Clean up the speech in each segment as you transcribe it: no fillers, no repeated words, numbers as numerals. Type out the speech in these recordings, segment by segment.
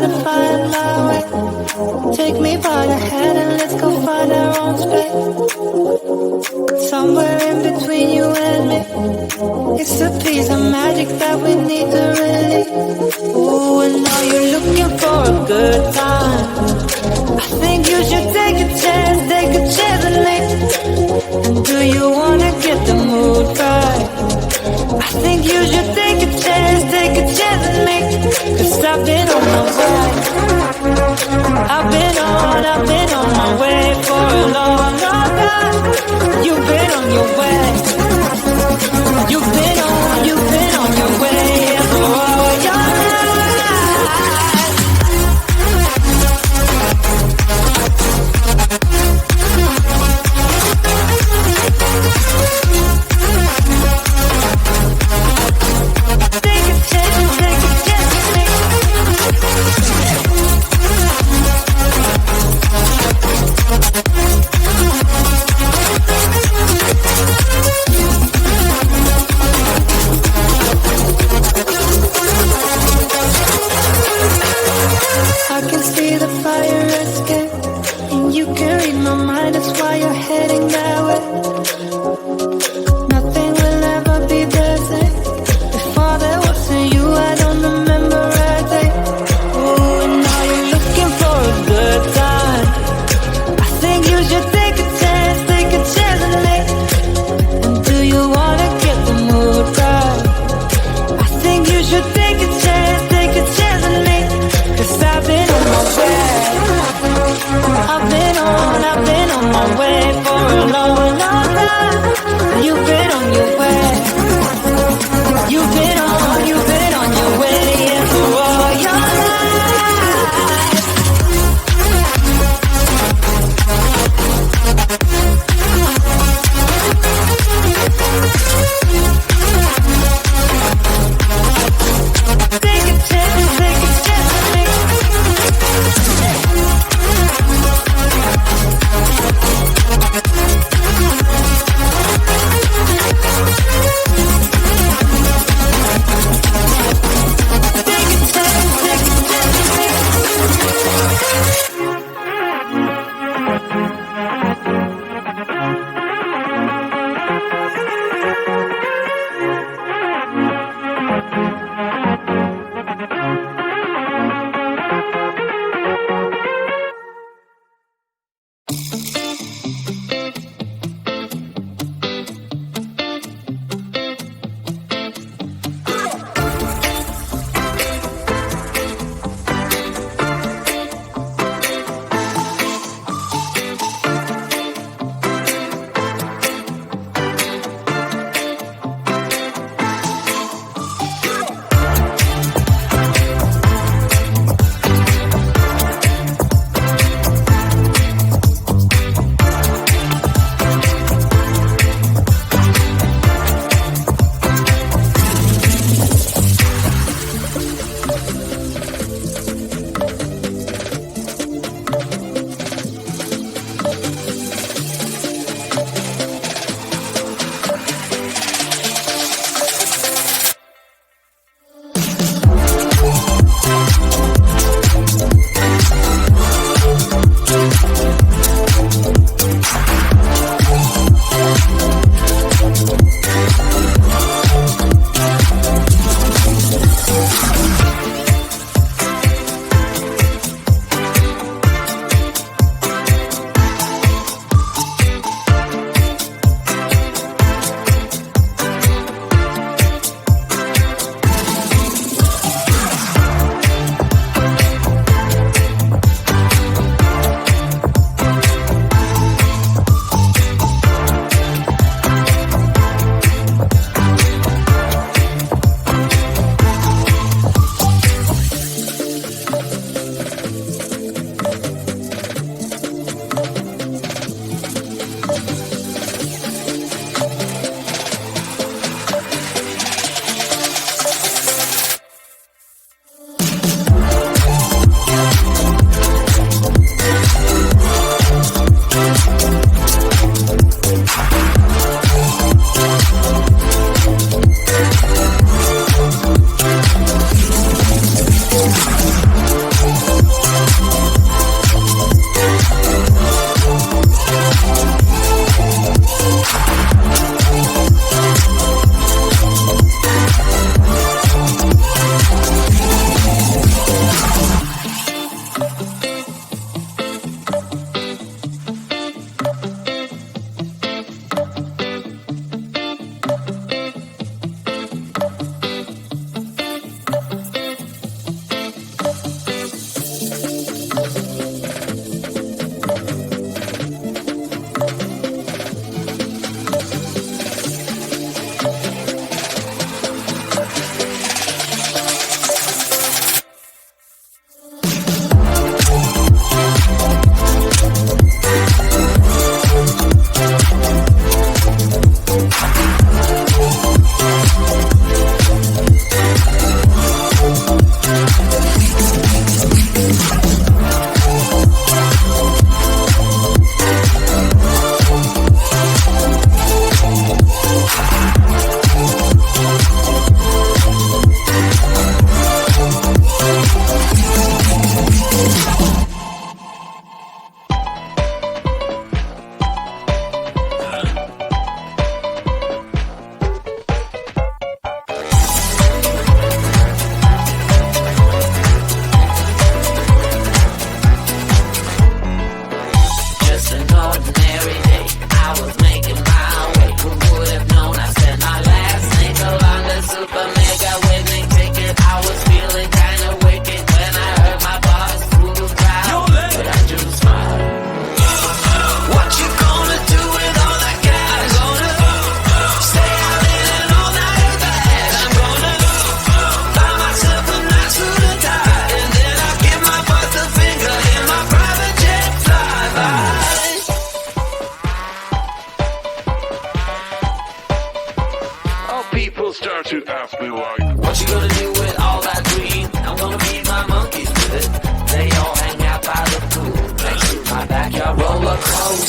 to find my way. Take me by the hand and let's go find our own space. Somewhere in between you and me. It's a piece of magic that we need to release. Ooh, and now you're looking for a good time. I think you should take a chance with me. And do you wanna get the mood right? I think you should take a chance with me. 'Cause I've been on my way. I've been on my way for a long, long time. You've been on your way. You've been on your way for all your life.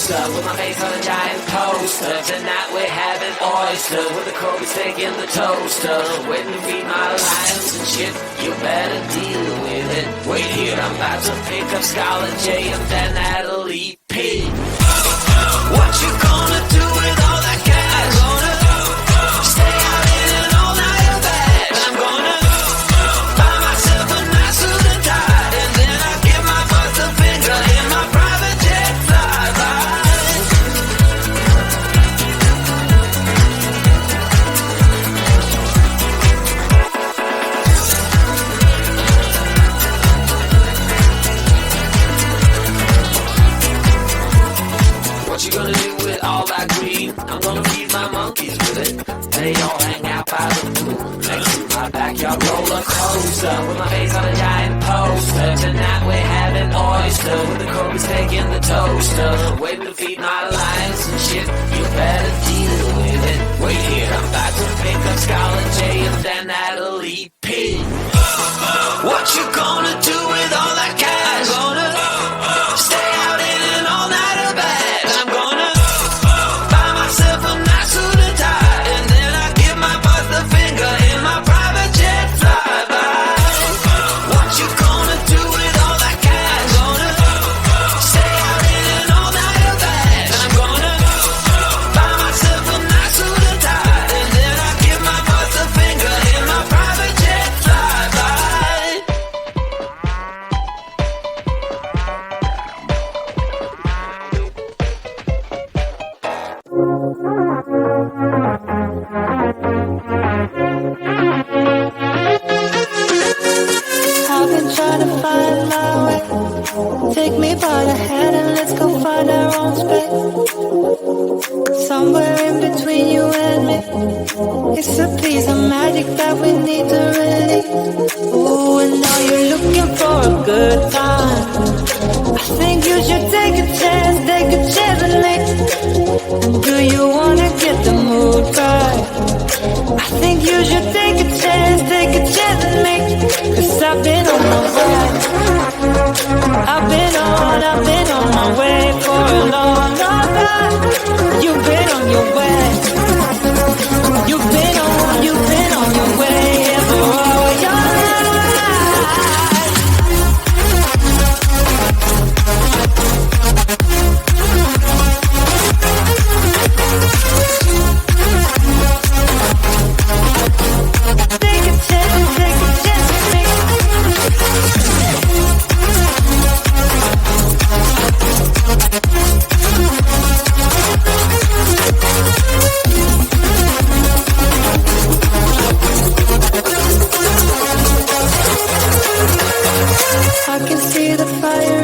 closer with my face on a giant poster. Tonight we're having oysters with the Kobe steak in the toaster. Waiting to feed my lions and shit, you better deal with it. Wait here, I'm about to pick up Scarlet J and then that'll EP. What you gonna do with all that cash? Gonna stay out in an all-nighter bed. I'm gonna buy myself a nice suit and tie, and then I give my boss a finger in my private jet flyby. What you gonna do with all that green? I'm gonna feed my monkeys with it. They all hang out by the pool next to my backyard roller coaster with my face on a giant poster. Tonight we're having oyster with the Kobe steak in the toaster. Waiting to feed my lions and shit, you better deal with it. Wait here, I'm about to pick up Scarlet J and then that'll EP. What you gonna do with all that cash? Gonna stay out in an all-nighter bed. I'm gonna buy myself a nice suit and tie, and then I give my boss the finger in my private jet flyby. What you gonna do with all that cash? Gonna stay out in an all-nighter bed. I'm gonna buy myself a nice suit and tie, and then I give my boss the finger in my private jet flyby. I've been trying to find my way. Take me by the hand and let's go find our own space. Somewhere in between you and me, it's a piece of magic that we need to release. Ooh, and now you're looking for a good time. I think you should take a chance with me. And do you wanna get the mood right? I think you should take a chance with me. Cause I've been on my way. I've been on my way for a long, long time. You've been on your way. You've been on your way for all your life. Take a chance with me. I can see the fire